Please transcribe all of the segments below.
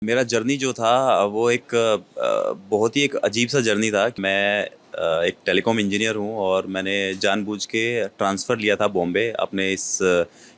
मेरा जर्नी जो था वो एक बहुत ही एक अजीब सा जर्नी था। मैं एक टेलीकॉम इंजीनियर हूँ और मैंने जानबूझ के ट्रांसफ़र लिया था बॉम्बे अपने इस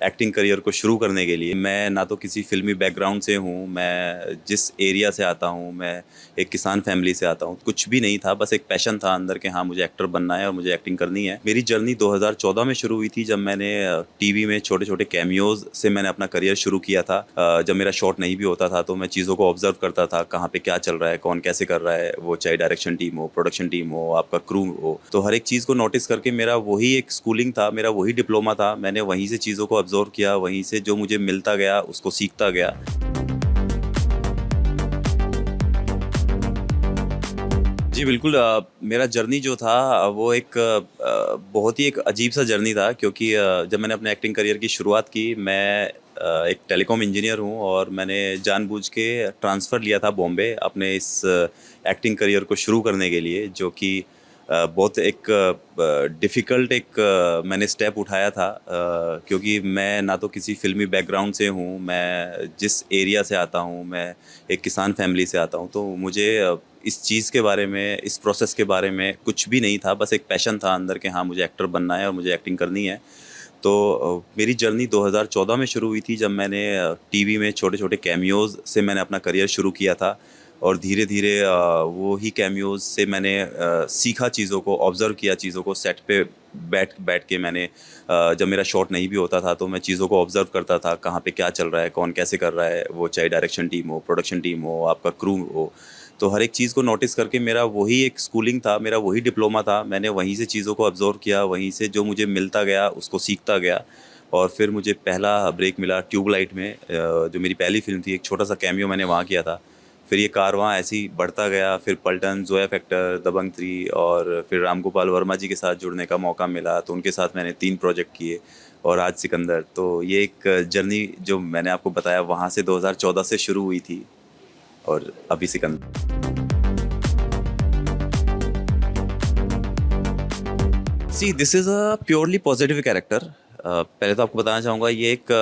एक्टिंग करियर को शुरू करने के लिए। मैं ना तो किसी फ़िल्मी बैकग्राउंड से हूँ, मैं जिस एरिया से आता हूँ, मैं एक किसान फैमिली से आता हूँ। कुछ भी नहीं था, बस एक पैशन था अंदर कि हाँ, मुझे एक्टर बनना है और मुझे एक्टिंग करनी है। मेरी जर्नी 2014 में शुरू हुई थी जब मैंने टीवी में छोटे-छोटे कैमियोज़ से मैंने अपना करियर शुरू किया था। जब मेरा शॉट नहीं भी होता था तो मैं चीज़ों को ऑब्ज़र्व करता था, कहाँ पे क्या चल रहा है, कौन कैसे कर रहा है, वो चाहे डायरेक्शन टीम हो, प्रोडक्शन टीम हो, आपका क्रू हो। तो हर एक चीज़ को नोटिस करके मेरा वही एक स्कूलिंग था, मेरा वही डिप्लोमा था। मैंने वहीं से चीज़ों को ऑब्ज़र्व किया, वहीं से जो मुझे मिलता गया उसको सीखता गया। जी, बिल्कुल मेरा जर्नी जो था वो एक बहुत ही एक अजीब-सा जर्नी था क्योंकि जब मैंने अपने एक्टिंग करियर की शुरुआत की, मैं एक टेलीकॉम इंजीनियर हूँ और मैंने जानबूझ के ट्रांसफ़र लिया था बॉम्बे अपने इस एक्टिंग करियर को शुरू करने के लिए, जो कि बहुत एक डिफ़िकल्ट एक मैंने स्टेप उठाया था क्योंकि मैं ना तो किसी फ़िल्मी बैकग्राउंड से हूँ, मैं जिस एरिया से आता हूँ, मैं एक किसान फैमिली से आता हूँ, तो मुझे इस चीज़ के बारे में, इस प्रोसेस के बारे में कुछ भी नहीं था, बस एक पैशन था अंदर कि हाँ, मुझे एक्टर बनना है और मुझे एक्टिंग करनी है। तो मेरी जर्नी 2014 में शुरू हुई थी जब मैंने टीवी में छोटे-छोटे कैमियोज़ से मैंने अपना करियर शुरू किया था और धीरे-धीरे वो ही कैमियोज़ से मैंने सीखा चीज़ों को, ऑब्ज़र्व किया चीज़ों को, सेट पे बैठ बैठ के मैंने जब मेरा शॉट नहीं भी होता था तो मैं चीज़ों को ऑब्ज़र्व करता था, कहाँ पे क्या चल रहा है, कौन कैसे कर रहा है, वो चाहे डायरेक्शन टीम हो, प्रोडक्शन टीम हो, आपका क्रू हो। तो हर एक चीज़ को नोटिस करके मेरा वही एक स्कूलिंग था, मेरा वही डिप्लोमा था। मैंने वहीं से चीज़ों को ऑब्ज़र्व किया, वहीं से जो मुझे मिलता गया उसको सीखता गया और फिर मुझे पहला ब्रेक मिला ट्यूबलाइट में जो मेरी पहली फ़िल्म थी, एक छोटा-सा कैमियो मैंने वहाँ किया था। फिर ये कारवां ऐसे ही बढ़ता गया, फिर पलटन, ज़ोया फैक्टर, दबंग 3 और फिर राम गोपाल वर्मा जी के साथ जुड़ने का मौका मिला, तो उनके साथ मैंने 3 प्रोजेक्ट किए और आज सिकंदर। तो ये एक जर्नी जो मैंने आपको बताया वहाँ से 2014 से शुरू हुई थी और अभी Sikandar. See this is a purely positive character. पहले तो आपको बताना चाहूँगा ये एक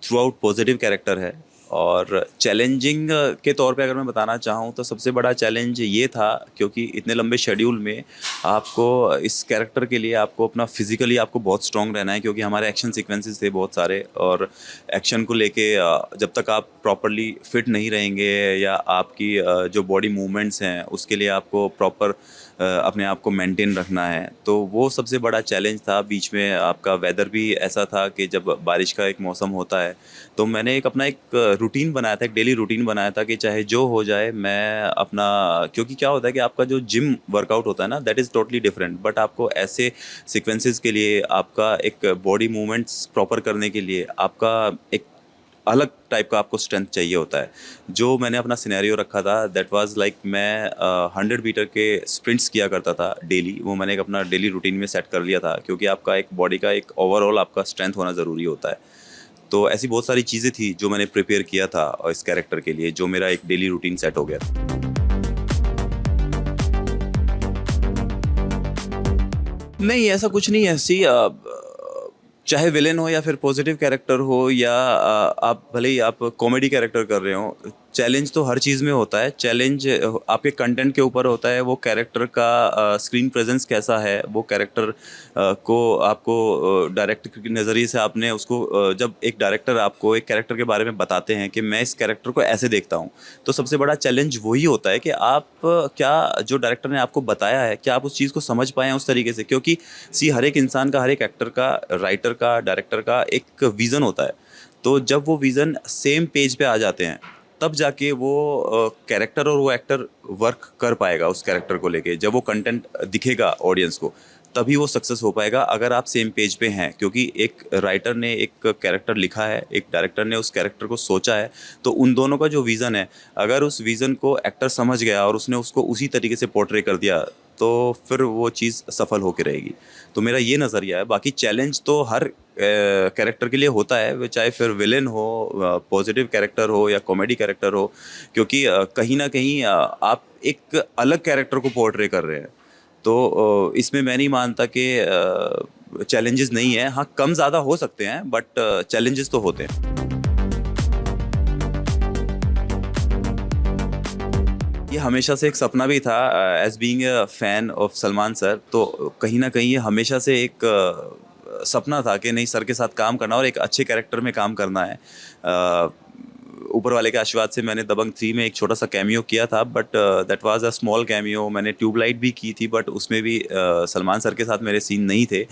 थ्रू आउट पॉजिटिव कैरेक्टर है और चैलेंजिंग के तौर पे अगर मैं बताना चाहूँ तो सबसे बड़ा चैलेंज ये था क्योंकि इतने लंबे शेड्यूल में आपको इस कैरेक्टर के लिए आपको अपना फिजिकली आपको बहुत स्ट्रांग रहना है क्योंकि हमारे एक्शन सीक्वेंसेस थे बहुत सारे और एक्शन को लेके जब तक आप प्रॉपरली फिट नहीं रहेंगे या आपकी जो बॉडी मूवमेंट्स हैं उसके लिए आपको प्रॉपर अपने आप को मेंटेन रखना है, तो वो सबसे बड़ा चैलेंज था। बीच में आपका वेदर भी ऐसा था कि जब बारिश का एक मौसम होता है, तो मैंने एक अपना एक रूटीन बनाया था, एक डेली रूटीन बनाया था कि चाहे जो हो जाए मैं अपना क्योंकि क्या होता है कि आपका जो जिम वर्कआउट होता है ना, that is totally different, but आपको ऐसे सीक्वेंसेस के लिए आपका एक बॉडी मूवमेंट्स प्रॉपर करने के लिए आपका एक अलग टाइप का आपको स्ट्रेंथ चाहिए होता है। जो मैंने अपना सिनेरियो रखा था दैट वाज़ लाइक मैं 100 मीटर के स्प्रिंट्स किया करता था डेली। वो मैंने एक अपना डेली रूटीन में सेट कर लिया था क्योंकि आपका एक बॉडी का एक ओवरऑल आपका स्ट्रेंथ होना ज़रूरी होता है। तो ऐसी बहुत सारी चीज़ें थी जो मैंने प्रिपेयर किया था इस कैरेक्टर के लिए, जो मेरा एक डेली रूटीन सेट हो गया था। नहीं, ऐसा कुछ नहीं है। सी चाहे विलेन हो या फिर पॉजिटिव कैरेक्टर हो या आप भले ही आप कॉमेडी कैरेक्टर कर रहे हो, चैलेंज तो हर चीज़ में होता है। चैलेंज आपके कंटेंट के ऊपर होता है, वो कैरेक्टर का स्क्रीन प्रेजेंस कैसा है, वो कैरेक्टर को आपको डायरेक्टर के नज़रिए से आपने उसको जब एक डायरेक्टर आपको एक कैरेक्टर के बारे में बताते हैं कि मैं इस कैरेक्टर को ऐसे देखता हूँ, तो सबसे बड़ा चैलेंज वही होता है कि आप क्या जो डायरेक्टर ने आपको बताया है, क्या आप उस चीज़ को समझ पाएँ हैं उस तरीके से? क्योंकि सी हर एक इंसान का, हर एक एक्टर का, राइटर का, डायरेक्टर का एक विज़न होता है। तो जब वो विज़न सेम पेज पे आ जाते हैं, तब जाके वो कैरेक्टर और वो एक्टर वर्क कर पाएगा उस कैरेक्टर को लेके। जब वो कंटेंट दिखेगा ऑडियंस को, तभी वो सक्सेस हो पाएगा अगर आप सेम पेज पे हैं। क्योंकि एक राइटर ने एक कैरेक्टर लिखा है, एक डायरेक्टर ने उस कैरेक्टर को सोचा है, तो उन दोनों का जो विज़न है, अगर उस विज़न को एक्टर समझ गया और उसने उसको उसी तरीके से पोर्ट्रे कर दिया, तो फिर वो चीज़ सफल होके रहेगी। तो मेरा ये नज़रिया है। बाकी चैलेंज तो हर कैरेक्टर के लिए होता है, वो चाहे फिर विलेन हो, पॉजिटिव कैरेक्टर हो या कॉमेडी कैरेक्टर हो, क्योंकि कहीं न कहीं आप एक अलग कैरेक्टर को पोर्ट्रे कर रहे हैं। तो इसमें मैं नहीं मानता कि चैलेंजेस नहीं है। हाँ, कम ज़्यादा हो सकते हैं बट चैलेंजेस तो होते हैं। ये हमेशा से एक सपना भी था as being a fan of Salman sir, तो कहीं न कहीं ये हमेशा से एक सपना था कि नहीं, सर के साथ काम करना और एक अच्छे कैरेक्टर में काम करना है। ऊपर वाले के आशीर्वाद से मैंने दबंग 3 में एक छोटा-सा कैमियो किया था, but that was a small cameo. मैंने ट्यूबलाइट भी की थी, बट उसमें भी सलमान सर के साथ मेरे सीन नहीं थे।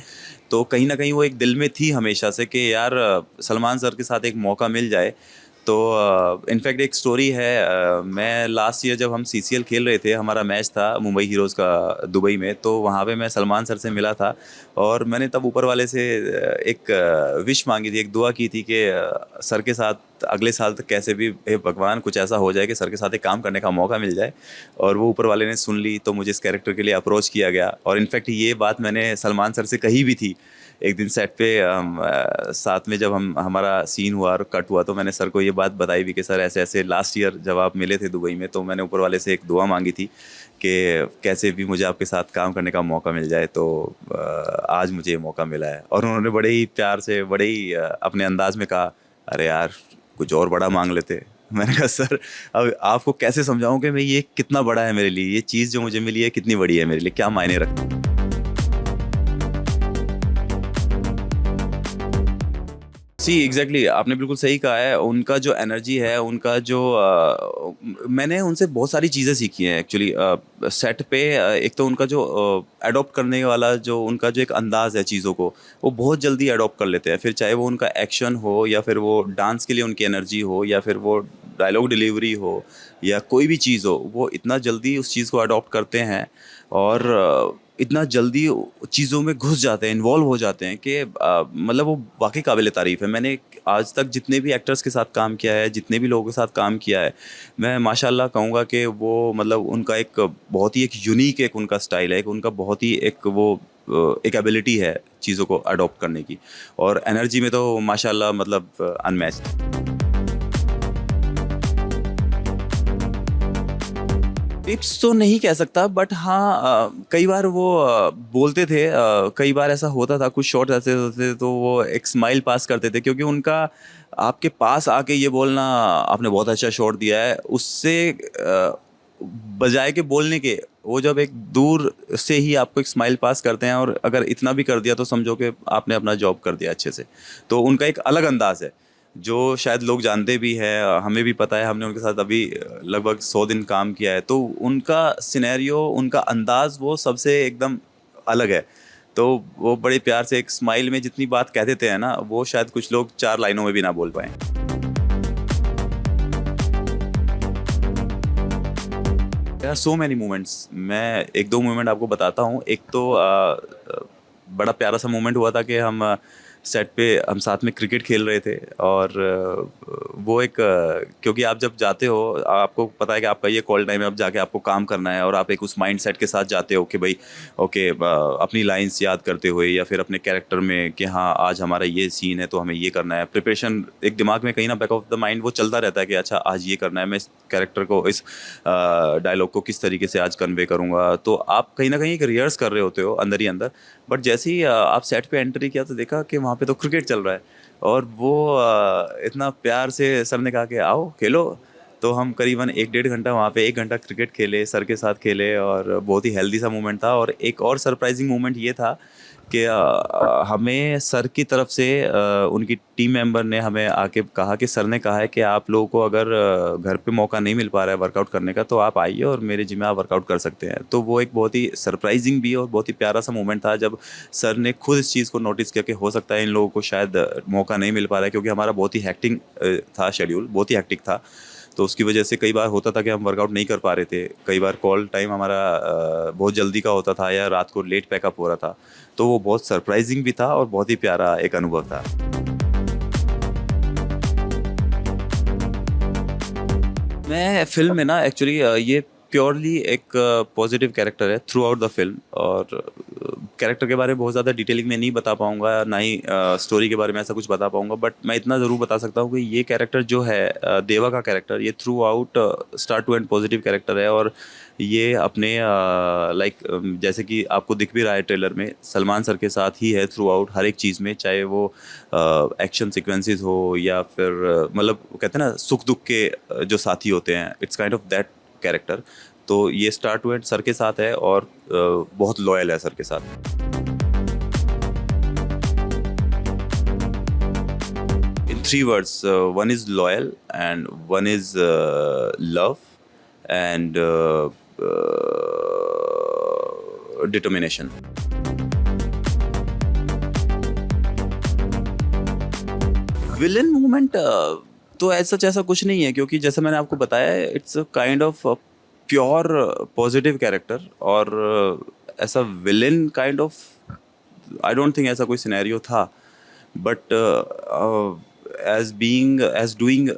तो कहीं न कहीं वो एक दिल में थी हमेशा से कि यार सलमान सर के साथ एक मौका मिल जाए। तो इनफैक्ट एक स्टोरी है, मैं लास्ट ईयर जब हम सीसीएल खेल रहे थे, हमारा मैच था मुंबई हीरोज़ का दुबई में, तो वहाँ पे मैं सलमान सर से मिला था और मैंने तब ऊपर वाले से एक विश मांगी थी, एक दुआ की थी कि सर के साथ अगले साल तक कैसे भी, हे भगवान कुछ ऐसा हो जाए कि सर के साथ एक काम करने का मौका मिल जाए। और वो ऊपर वाले ने सुन ली, तो मुझे इस कैरेक्टर के लिए अप्रोच किया गया और इनफैक्ट ये बात मैंने सलमान सर से कही भी थी। एक दिन सेट पे साथ में जब हम हमारा सीन हुआ और कट हुआ, तो मैंने सर को ये बात बताई भी कि सर ऐसे-ऐसे लास्ट ईयर जब आप मिले थे दुबई में, तो मैंने ऊपर वाले से एक दुआ मांगी थी कि कैसे भी मुझे आपके साथ काम करने का मौका मिल जाए। तो आज मुझे ये मौका मिला है और उन्होंने बड़े ही प्यार से, बड़े ही अपने अंदाज में कहा, अरे यार कुछ और बड़ा मांग लेते। मैंने कहा सर, अब आपको कैसे समझाऊं कि मैं ये कितना बड़ा है मेरे लिए, ये चीज़ जो मुझे मिली है कितनी बड़ी है मेरे लिए, क्या मायने रखती है। एग्जैक्टली आपने बिल्कुल सही कहा है। उनका जो एनर्जी है, उनका जो मैंने उनसे बहुत सारी चीज़ें सीखी हैं एक्चुअली सेट पे। एक तो उनका जो अडॉप्ट करने वाला जो उनका जो एक अंदाज़ है चीज़ों को, वो बहुत जल्दी अडॉप्ट कर लेते हैं। फिर चाहे वो उनका एक्शन हो या फिर वो डांस के लिए उनकी एनर्जी हो या फिर वो डायलॉग डिलीवरी हो या कोई भी चीज़ हो, वो इतना जल्दी उस चीज़ को अडॉप्ट करते हैं और इतना जल्दी चीज़ों में घुस जाते हैं, इन्वॉल्व हो जाते हैं कि मतलब वो वाक़ई काबिल तारीफ़ है। मैंने आज तक जितने भी एक्टर्स के साथ काम किया है, जितने भी लोगों के साथ काम किया है, मैं माशाल्लाह कहूँगा कि वो मतलब उनका एक बहुत ही एक यूनिक एक उनका स्टाइल है, एक उनका बहुत ही एक वो एक एबिलिटी है चीज़ों को अडॉप्ट करने की और एनर्जी में तो माशाल्लाह मतलब अनमैच्ड। टिप्स तो नहीं कह सकता, बट हाँ कई बार वो बोलते थे, कई बार ऐसा होता था, कुछ शॉट्स ऐसे होते थे तो वो एक स्माइल पास करते थे, क्योंकि उनका आपके पास आके ये बोलना आपने बहुत अच्छा शॉट दिया है, उससे बजाय के बोलने के, वो जब एक दूर से ही आपको एक स्माइल पास करते हैं और अगर इतना भी कर दिया तो समझो कि आपने अपना जॉब कर दिया अच्छे से। तो उनका एक अलग अंदाज है जो शायद लोग जानते भी हैं, हमें भी पता है, हमने उनके साथ अभी लगभग 100 दिन काम किया है, तो उनका सिनेरियो, उनका अंदाज़ वो सबसे एकदम अलग है। तो वो बड़े प्यार से एक स्माइल में जितनी बात कह देते हैं ना, वो शायद कुछ लोग 4 लाइनों में भी ना बोल पाएँ। There are so many moments, मैं 1-2 मोमेंट आपको बताता हूँ। एक तो बड़ा प्यारा सा मोमेंट हुआ था कि हम सेट पे हम साथ में क्रिकेट खेल रहे थे और वो एक क्योंकि आप जब जाते हो, आपको पता है कि आपका ये कॉल टाइम है, अब जाके आपको काम करना है और आप एक उस माइंड सेट के साथ जाते हो कि भाई ओके, अपनी लाइंस याद करते हुए या फिर अपने कैरेक्टर में कि हाँ आज हमारा ये सीन है तो हमें ये करना है। प्रिपरेशन एक दिमाग में कहीं ना बैक ऑफ द माइंड वो चलता रहता है कि अच्छा आज ये करना है, मैं इस कैरेक्टर को, इस डायलॉग को किस तरीके से आज कन्वे करूँगा। तो आप कहीं ना कहीं एक रिहर्स कर रहे होते हो अंदर ही अंदर, बट जैसे ही आप सेट पे एंट्री किया तो देखा कि वहाँ पे तो क्रिकेट चल रहा है और वो इतना प्यार से सर ने कहा कि आओ खेलो। तो हम करीबन 1-1.5 घंटा वहाँ पे 1 घंटा क्रिकेट खेले, सर के साथ खेले और बहुत ही हेल्दी सा मोमेंट था। और एक और सरप्राइजिंग मोमेंट ये था कि हमें सर की तरफ से उनकी टीम मेंबर ने हमें आके कहा कि सर ने कहा है कि आप लोगों को अगर घर पे मौका नहीं मिल पा रहा है वर्कआउट करने का, तो आप आइए और मेरे जिम में आप वर्कआउट कर सकते हैं। तो वो एक बहुत ही सरप्राइजिंग भी और बहुत ही प्यारा सा मोमेंट था जब सर ने खुद इस चीज़ को नोटिस किया कि हो सकता है इन लोगों को शायद मौका नहीं मिल पा रहा है, क्योंकि हमारा बहुत ही हैक्टिंग था, शेड्यूल बहुत ही हैक्टिक था। तो उसकी वजह से कई बार होता था कि हम वर्कआउट नहीं कर पा रहे थे, कई बार कॉल टाइम हमारा बहुत जल्दी का होता था या रात को लेट पैकअप हो रहा था। तो वो बहुत सरप्राइजिंग भी था और बहुत ही प्यारा एक अनुभव था। मैं फ़िल्म में ना एक्चुअली ये प्योरली एक पॉजिटिव कैरेक्टर है थ्रू आउट द फ़िल्म और कैरेक्टर के बारे में बहुत ज़्यादा डिटेलिंग में नहीं बता पाऊँगा, ना ही स्टोरी के बारे में ऐसा कुछ बता पाऊँगा, बट मैं इतना ज़रूर बता सकता हूँ कि ये कैरेक्टर जो है देवा का कैरेक्टर, ये throughout start to end positive character है। और ये अपने लाइक जैसे कि आपको दिख भी रहा है ट्रेलर में, सलमान सर के साथ ही है थ्रू आउट हर एक चीज़ में, चाहे वो एक्शन सीक्वेंसेस हो या फिर मतलब कहते हैं ना सुख दुख के जो साथी होते हैं, it's kind of that character. तो ये स्टार्ट टू एंड सर के साथ है और बहुत लॉयल है सर के साथ। In three words, one is loyal and one is love and determination. Villain movement तो ऐसा ऐसा कुछ नहीं है, क्योंकि जैसे मैंने आपको बताया it's a kind of pure positive character. और ऐसा villain kind of I don't think ऐसा कोई सिनेरियो था, but as doing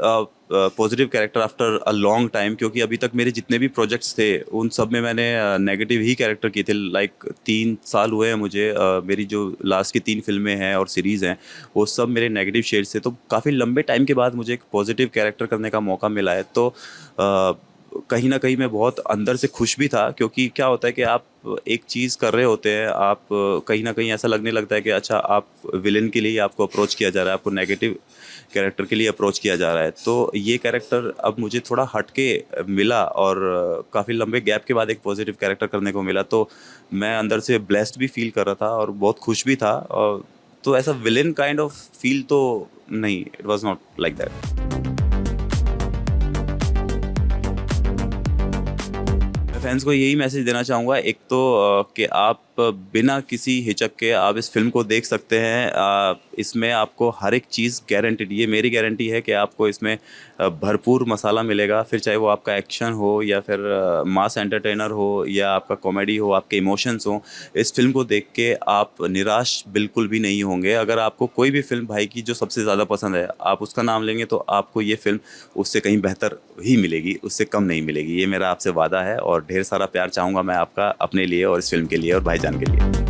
positive character after a long time, क्योंकि अभी तक मेरे जितने भी प्रोजेक्ट्स थे उन सब में मैंने नेगेटिव ही कैरेक्टर किए थे। लाइक 3 साल हुए हैं मुझे, मेरी जो लास्ट की 3 फिल्में हैं और सीरीज़ हैं वो सब मेरे नेगेटिव शेड्स थे। तो काफ़ी लंबे टाइम के बाद मुझे एक पॉजिटिव कैरेक्टर करने का मौका मिला है, तो कहीं ना कहीं मैं बहुत अंदर से खुश भी था। क्योंकि क्या होता है कि आप एक चीज़ कर रहे होते हैं, आप कहीं ना कहीं ऐसा लगने लगता है कि अच्छा आप विलन के लिए आपको अप्रोच किया जा रहा है, आपको नेगेटिव कैरेक्टर के लिए अप्रोच किया जा रहा है। तो ये कैरेक्टर अब मुझे थोड़ा हट के मिला और काफ़ी लंबे गैप के बाद एक पॉजिटिव कैरेक्टर करने को मिला, तो मैं अंदर से ब्लेस्ड भी फील कर रहा था और बहुत खुश भी था। और तो ऐसा विलन काइंड ऑफ फील तो नहीं, it was not like that. Fans को यही मैसेज देना चाहूँगा, एक तो कि आप बिना किसी हिचक के आप इस फिल्म को देख सकते हैं। इसमें आपको हर एक चीज़ गारंटीड, ये मेरी गारंटी है कि आपको इसमें भरपूर मसाला मिलेगा। फिर चाहे वो आपका एक्शन हो या फिर मास एंटरटेनर हो या आपका कॉमेडी हो, आपके इमोशंस हो, इस फिल्म को देख के आप निराश बिल्कुल भी नहीं होंगे। अगर आपको कोई भी फिल्म भाई की जो सबसे ज़्यादा पसंद है, आप उसका नाम लेंगे तो आपको ये फिल्म उससे कहीं बेहतर ही मिलेगी, उससे कम नहीं मिलेगी। ये मेरा आपसे वादा है और ढेर सारा प्यार चाहूँगा मैं आपका अपने लिए और इस फिल्म के लिए और भाईजान के लिए।